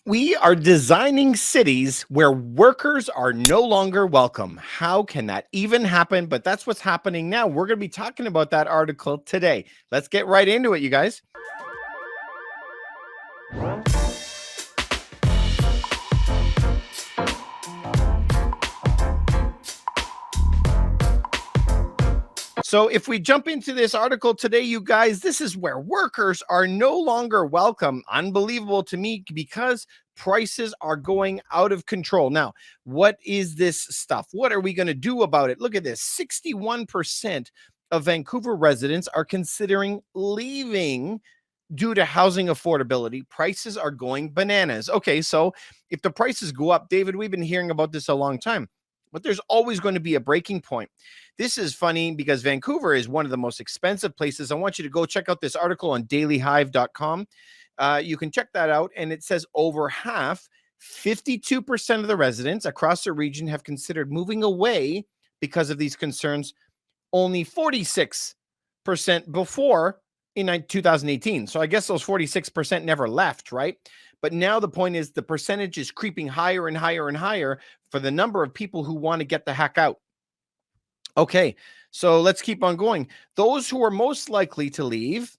We are designing cities where workers are no longer welcome. How can that even happen? But that's what's happening now. We're going to be talking about that article today. Let's get right into it, you guys. So, if we jump into this article today, you guys, this is where workers are no longer welcome. Unbelievable to me because prices are going out of control. Now, what is this stuff? What are we going to do about it? Look at this 61% of Vancouver residents are considering leaving due to housing affordability. Prices are going bananas. Okay, so if the prices go up, David, we've been hearing about this a long time, but there's always going to be a breaking point. This is funny because Vancouver is one of the most expensive places. I want you to go check out this article on dailyhive.com. You can check that out. And it says over half, 52% of the residents across the region have considered moving away because of these concerns. Only 46% before in 2018. So I guess those 46% never left, right? But now the point is the percentage is creeping higher and higher and higher for the number of people who want to get the heck out. Okay, so let's keep on going. Those who are most likely to leave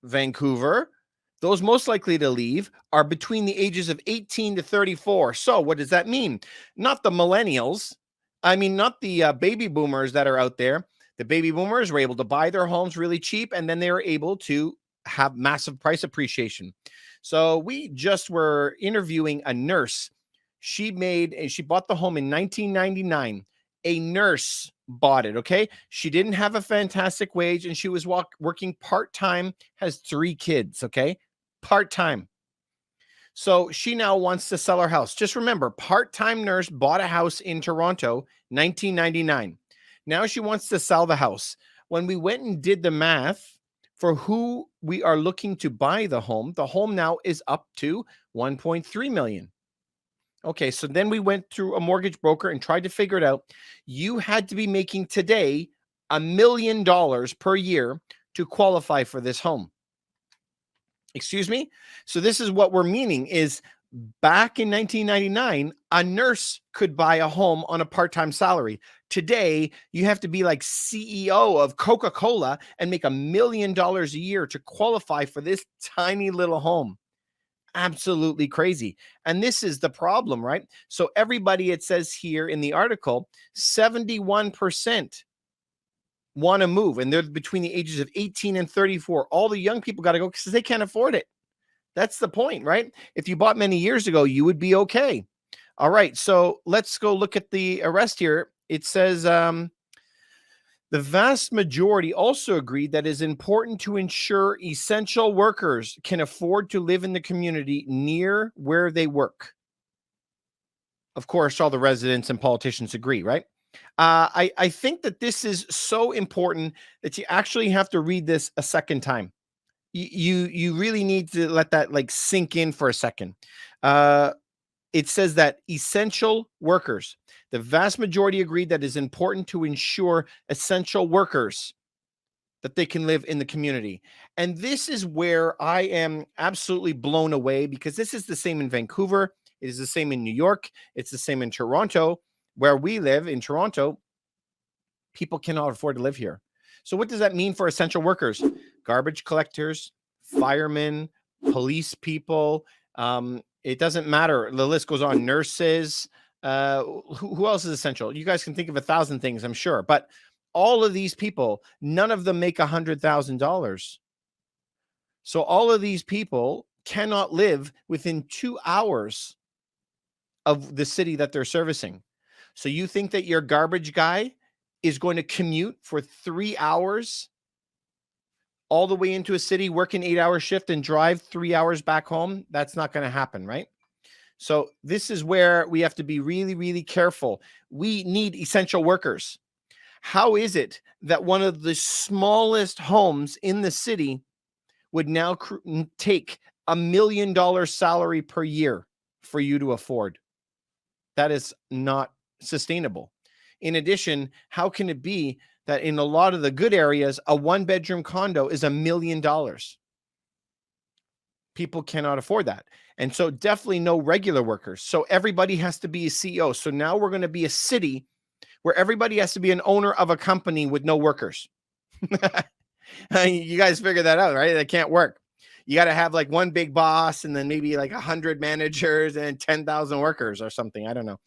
Vancouver, those most likely to leave are between the ages of 18 to 34. So what does that mean? Not the millennials. I mean, not the baby boomers that are out there. The baby boomers were able to buy their homes really cheap, and then they were able to have massive price appreciation. So we just were interviewing a nurse. She bought the home in 1999. A nurse bought it. Okay. She didn't have a fantastic wage and she was working part-time, has 3 kids. Okay. Part-time. So she now wants to sell her house. Just remember, part-time nurse bought a house in Toronto, 1999. Now she wants to sell the house. When we went and did the math for who we are looking to buy the home now is up to 1.3 million. Okay, so then we went through a mortgage broker and tried to figure it out. You had to be making today $1 million per year to qualify for this home. Excuse me? So this is what we're meaning is back in 1999, a nurse could buy a home on a part-time salary. Today, you have to be like CEO of Coca-Cola and make $1 million a year to qualify for this tiny little home. Absolutely crazy. And this is the problem, right? So everybody, it says here in the article, 71% want to move, and they're between the ages of 18 and 34. All the young people got to go because they can't afford it. That's the point, right? If you bought many years ago, you would be okay. All right, so let's go look at the arrest here. It says the vast majority also agreed that it is important to ensure essential workers can afford to live in the community near where they work. Of course, all the residents and politicians agree, right? I think that this is so important that you actually have to read this a second time. You really need to let that like sink in for a second. It says that essential workers, the vast majority agreed that it is important to ensure essential workers that they can live in the community. And this is where I am absolutely blown away because this is the same in Vancouver. It is the same in New York. It's the same in Toronto, where we live in Toronto. People cannot afford to live here. So what does that mean for essential workers? Garbage collectors, firemen, police people, it doesn't matter. The list goes on. Nurses. Who else is essential? You guys can think of 1,000 things, I'm sure. But all of these people, none of them make $100,000. So all of these people cannot live within 2 hours of the city that they're servicing. So you think that your garbage guy is going to commute for 3 hours all the way into a city, work an 8-hour shift and drive 3 hours back home? That's not going to happen, right? So this is where we have to be really, really careful. We need essential workers. How is it that one of the smallest homes in the city would now take $1 million salary per year for you to afford? That is not sustainable. In addition, how can it be that in a lot of the good areas, a 1-bedroom condo is $1 million? People cannot afford that. And so definitely no regular workers. So everybody has to be a CEO. So now we're going to be a city where everybody has to be an owner of a company with no workers. You guys figure that out, right? That can't work. You got to have like one big boss and then maybe like 100 managers and 10,000 workers or something. I don't know.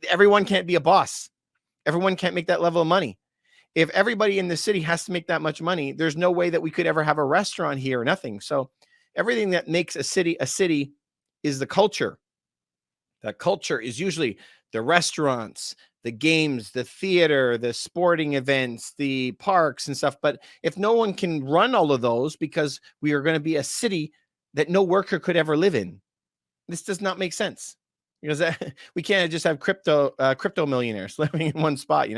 Everyone can't be a boss. Everyone can't make that level of money. If everybody in the city has to make that much money, there's no way that we could ever have a restaurant here or nothing. So everything that makes a city is the culture. That culture is usually the restaurants, the games, the theater, the sporting events, the parks and stuff. But if no one can run all of those because we are going to be a city that no worker could ever live in, this does not make sense. Because we can't just have crypto millionaires living in one spot.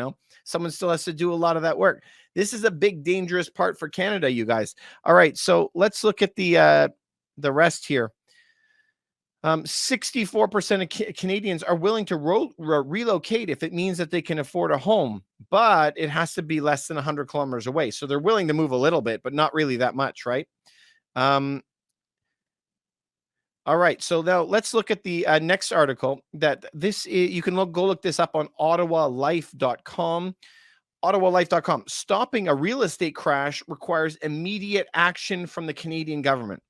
Someone still has to do a lot of that work. This is a big dangerous part for Canada, you guys. All right, so let's look at the rest here. 64% of Canadians are willing to relocate if it means that they can afford a home, but it has to be less than 100 kilometers away. So they're willing to move a little bit, but not really that much, right? All right, so now let's look at the next article. You can go look this up on ottawalife.com. ottawalife.com. Stopping a real estate crash requires immediate action from the Canadian government.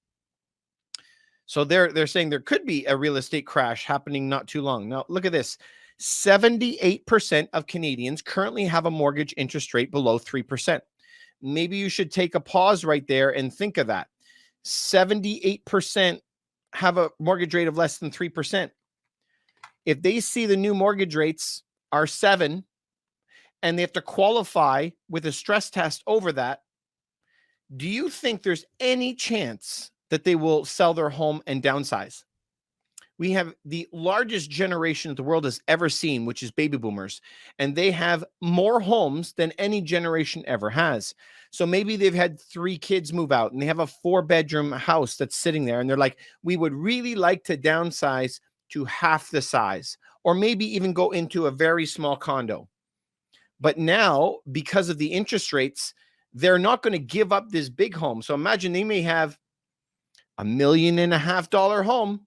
So they're saying there could be a real estate crash happening not too long. Now, look at this. 78% of Canadians currently have a mortgage interest rate below 3%. Maybe you should take a pause right there and think of that. 78% have a mortgage rate of less than 3%. If they see the new mortgage rates are 7 and they have to qualify with a stress test over that, do you think there's any chance that they will sell their home and downsize? We have the largest generation the world has ever seen, which is baby boomers, and they have more homes than any generation ever has. So maybe they've had 3 kids move out and they have a 4-bedroom house that's sitting there, and they're like, we would really like to downsize to half the size, or maybe even go into a very small condo. But now, because of the interest rates, they're not going to give up this big home. So imagine they may have $1.5 million home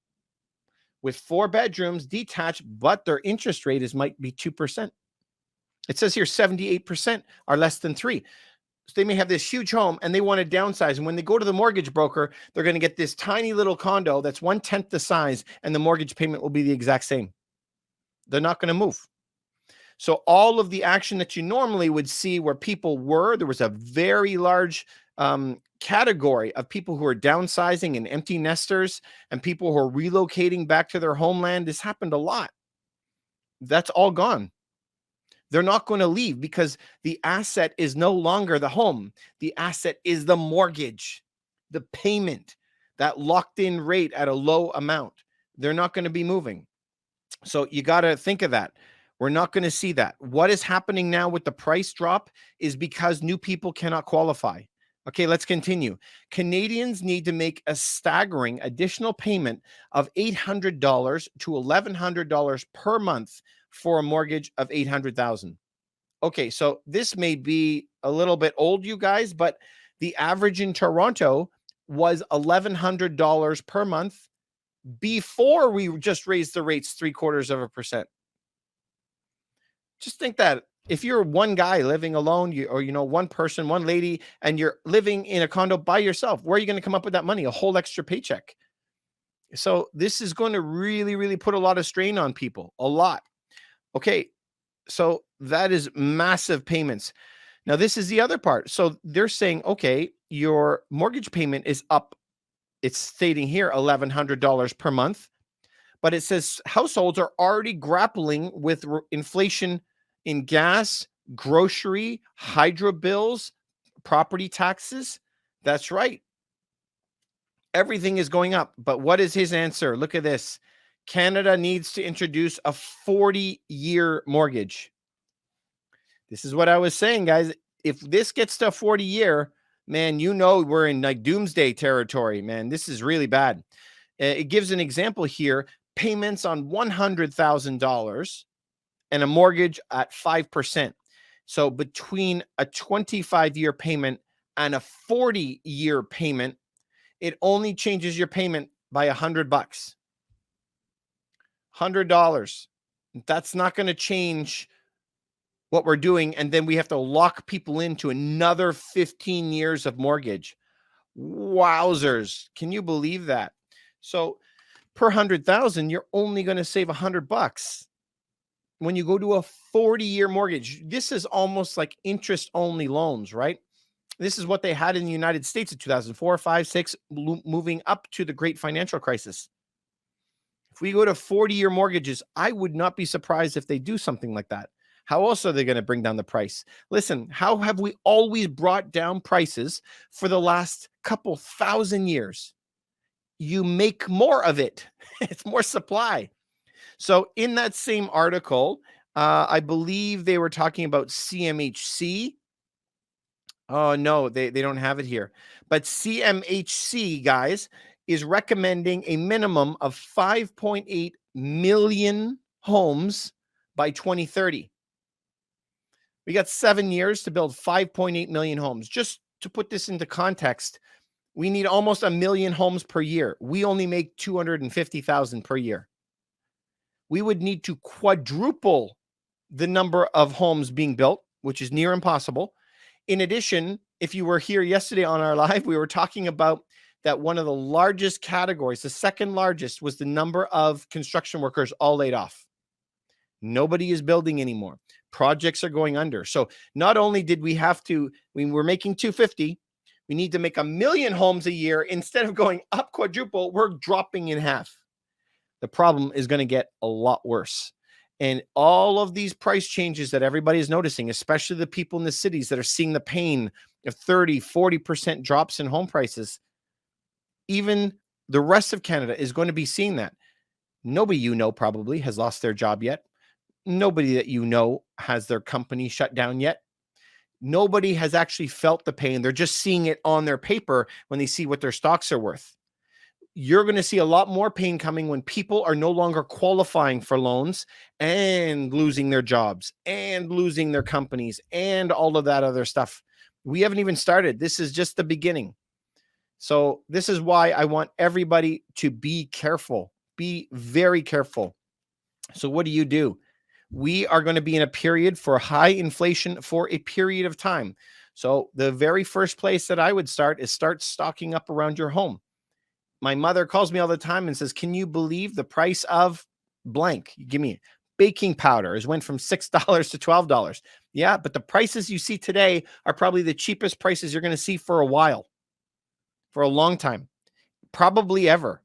with 4 bedrooms detached, but their interest rate might be 2%. It says here 78% are less than 3. So they may have this huge home and they want to downsize. And when they go to the mortgage broker, they're going to get this tiny little condo that's 1/10 the size, and the mortgage payment will be the exact same. They're not going to move. So all of the action that you normally would see where there was a very large category of people who are downsizing and empty nesters and people who are relocating back to their homeland. This happened a lot. That's all gone. They're not going to leave because the asset is no longer the home. The asset is the mortgage, the payment, that locked in rate at a low amount. They're not going to be moving. So you got to think of that. We're not going to see that. What is happening now with the price drop is because new people cannot qualify. Okay, let's continue. Canadians need to make a staggering additional payment of $800 to $1,100 per month for a mortgage of $800,000. Okay, so this may be a little bit old, you guys, but the average in Toronto was $1,100 per month before we just raised the rates 0.75%. Just think that if you're one guy living alone, one person, one lady, and you're living in a condo by yourself, where are you going to come up with that money? A whole extra paycheck. So this is going to really, really put a lot of strain on people, a lot. Okay, so that is massive payments. Now, this is the other part. So they're saying, okay, your mortgage payment is up. It's stating here $1,100 per month, but it says households are already grappling with inflation in gas, grocery, hydro bills, property taxes. That's right. Everything is going up. But what is his answer? Look at this. Canada needs to introduce a 40-year mortgage. This is what I was saying, guys. If this gets to a 40-year, man, we're in like doomsday territory, man. This is really bad. It gives an example here. Payments on $100,000 and a mortgage at 5%. So between a 25-year payment and a 40-year payment, it only changes your payment by $100. $100. That's not going to change what we're doing. And then we have to lock people into another 15 years of mortgage. Wowzers. Can you believe that? So per 100,000, you're only going to save $100. When you go to a 40-year mortgage, this is almost like interest-only loans, right? This is what they had in the United States in 2004, 5, 6, moving up to the great financial crisis. If we go to 40-year mortgages, I would not be surprised if they do something like that. How else are they going to bring down the price? Listen, how have we always brought down prices for the last couple thousand years? You make more of it. It's more supply. So in that same article, I believe they were talking about CMHC. Oh, no, they don't have it here. But CMHC, guys, is recommending a minimum of 5.8 million homes by 2030. We got 7 years to build 5.8 million homes. Just to put this into context, we need almost 1 million homes per year. We only make 250,000 per year. We would need to quadruple the number of homes being built, which is near impossible. In addition, if you were here yesterday on our live, we were talking about that one of the largest categories, the second largest, was the number of construction workers all laid off. Nobody is building anymore. Projects are going under. So not only did we have to, we were making 250, we need to make 1 million homes a year. Instead of going up quadruple, we're dropping in half. The problem is going to get a lot worse. And all of these price changes that everybody is noticing, especially the people in the cities that are seeing the pain of 30, 40% drops in home prices, even the rest of Canada is going to be seeing that. Nobody you know probably has lost their job yet. Nobody that you know has their company shut down yet. Nobody has actually felt the pain. They're just seeing it on their paper when they see what their stocks are worth. You're going to see a lot more pain coming when people are no longer qualifying for loans and losing their jobs and losing their companies and all of that other stuff. We haven't even started. This is just the beginning. So this is why I want everybody to be careful, be very careful. So what do? We are going to be in a period for high inflation for a period of time. So the very first place that I would start is start stocking up around your home. My mother calls me all the time and says, can you believe the price of blank? Give me baking powder has went from $6 to $12. Yeah, but the prices you see today are probably the cheapest prices you're going to see for a while, for a long time, probably ever.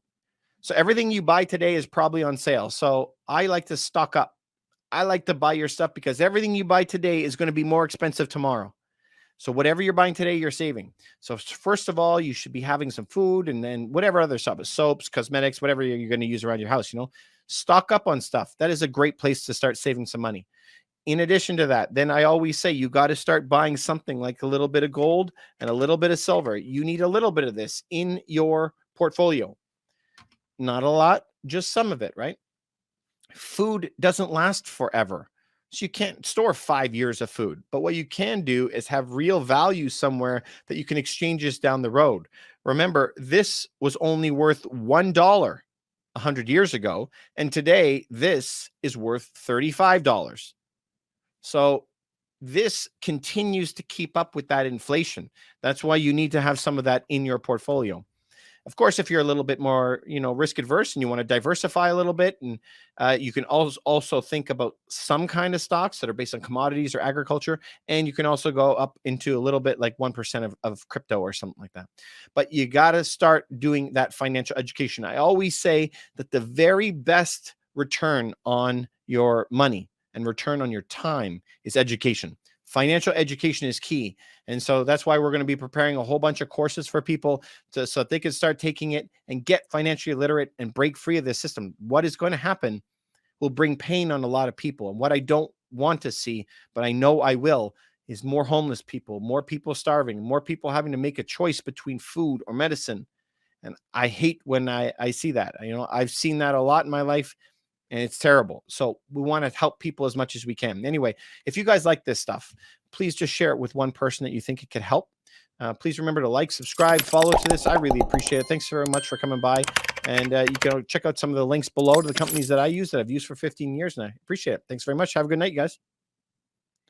So everything you buy today is probably on sale. So I like to stock up. I like to buy your stuff because everything you buy today is going to be more expensive tomorrow. So whatever you're buying today, you're saving. So first of all, you should be having some food and then whatever other stuff, soaps, cosmetics, whatever you're going to use around your house, stock up on stuff. That is a great place to start saving some money. In addition to that, then I always say you got to start buying something like a little bit of gold and a little bit of silver. You need a little bit of this in your portfolio. Not a lot, just some of it, right? Food doesn't last forever. So you can't store 5 years of food, but what you can do is have real value somewhere that you can exchange this down the road. Remember, this was only worth $1 100 years ago, and today this is worth $35. So this continues to keep up with that inflation. That's why you need to have some of that in your portfolio. Of course, if you're a little bit more, risk adverse and you want to diversify a little bit, and you can also think about some kind of stocks that are based on commodities or agriculture, and you can also go up into a little bit like 1% of crypto or something like that. But you got to start doing that financial education. I always say that the very best return on your money and return on your time is education. Financial education is key. And so that's why we're going to be preparing a whole bunch of courses for people so that they can start taking it and get financially literate and break free of this system. What is going to happen will bring pain on a lot of people. And what I don't want to see, but I know I will, is more homeless people, more people starving, more people having to make a choice between food or medicine. And I hate when I see that. I've seen that a lot in my life. And it's terrible. So we want to help people as much as we can. Anyway, if you guys like this stuff, please just share it with one person that you think it could help. Please remember to like, subscribe, follow to this. I really appreciate it. Thanks very much for coming by. And you can check out some of the links below to the companies that I use that I've used for 15 years, and I appreciate it. Thanks very much. Have a good night, guys.